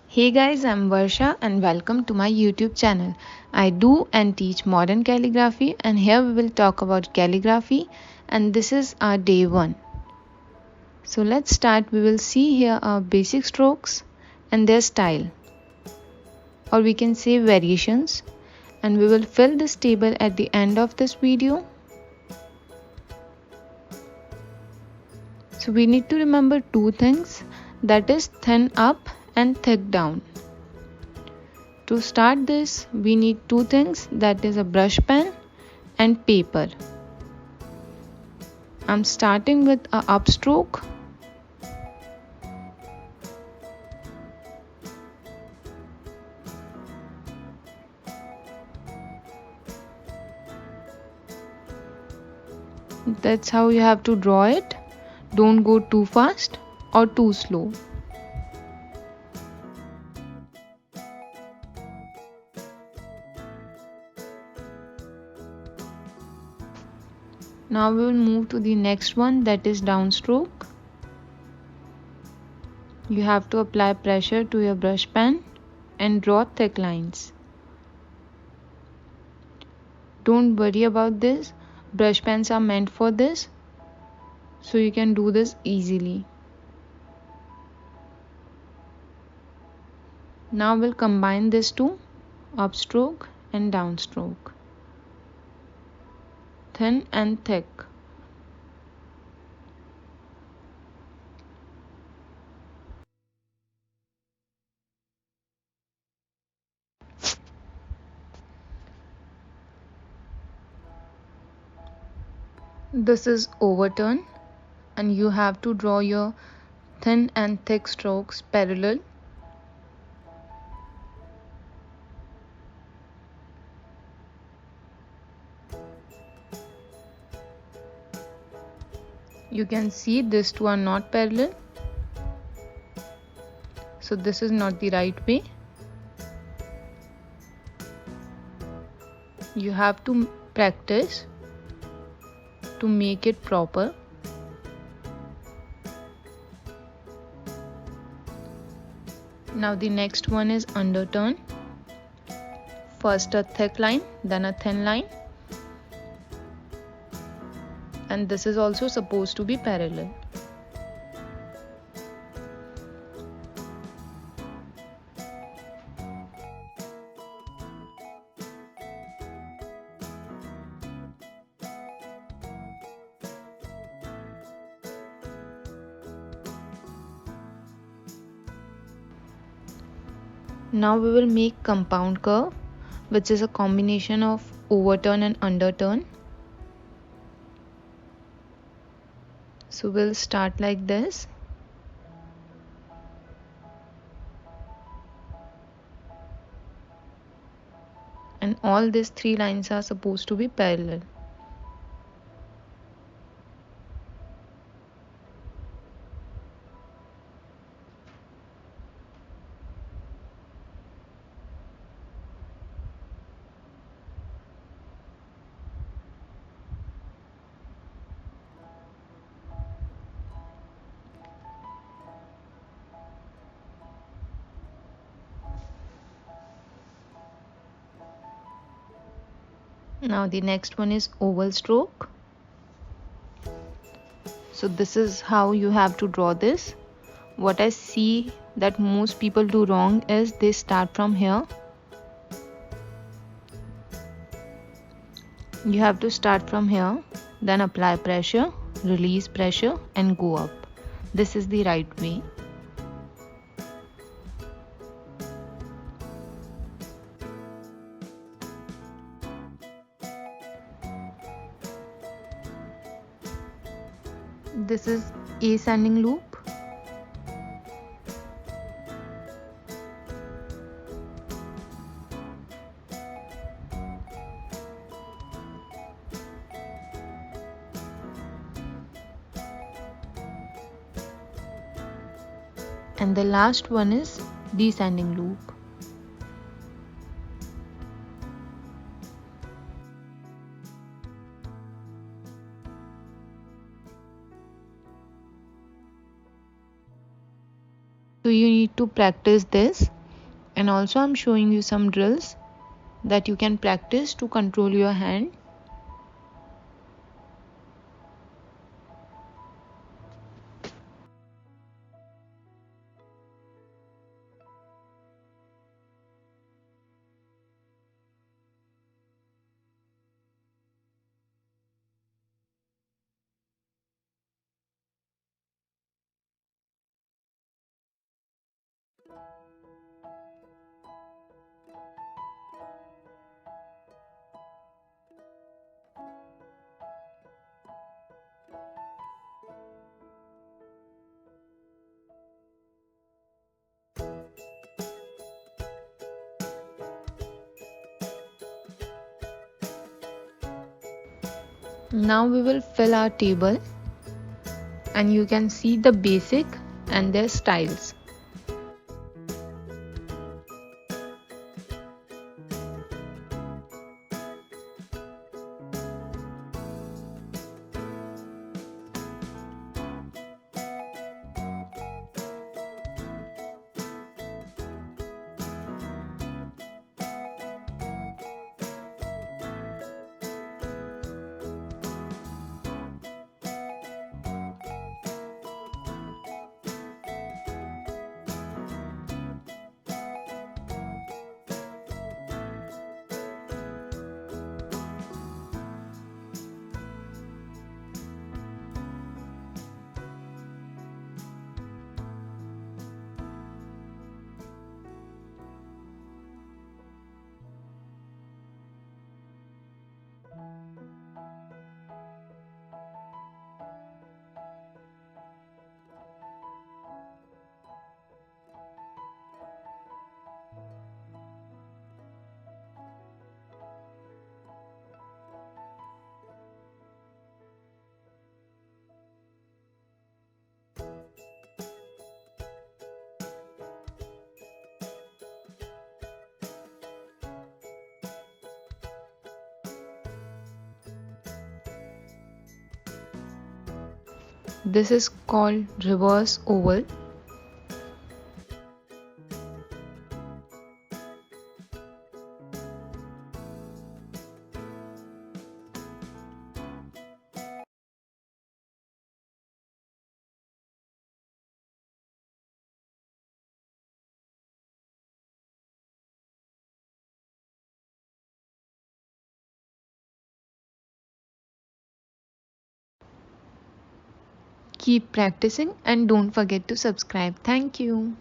Hey guys, I'm Varsha and welcome to my YouTube channel. I do and teach modern calligraphy, and here we will talk about calligraphy, and this is our day 1. So let's start. We will see here our basic strokes and their style, or we can say variations, and we will fill this table at the end of this video. So we need to remember two things, that is thin up and thick down. To start this, we need two things, that is a brush pen and paper. I'm starting with a upstroke. That's how you have to draw it. Don't go too fast or too slow. Now we will move to the next one, that is downstroke. You have to apply pressure to your brush pen and draw thick lines. Don't worry about this. Brush pens are meant for this, so you can do this easily. Now we'll combine this two, upstroke and downstroke. Thin and thick. This is overturn, and you have to draw your thin and thick strokes parallel. You can see these two are not parallel, so this is not the right way. You have to practice to make it proper. Now the next one is underturn. First a thick line, then a thin line, and this is also supposed to be parallel. Now we will make compound curve, which is a combination of overturn and underturn. So we'll start like this. And all these three lines are supposed to be parallel. Now the next one is oval stroke. So this is how you have to draw this. What I see that most people do wrong is they start from here. You have to start from here, then apply pressure, release pressure and go up. This is the right way. This is ascending loop. And the last one is descending loop. So you need to practice this And also I'm showing you some drills that you can practice to control your hand. Now we will fill our table, and you can see the basic and their styles. This is called reverse oval. Keep practicing and don't forget to subscribe. Thank you.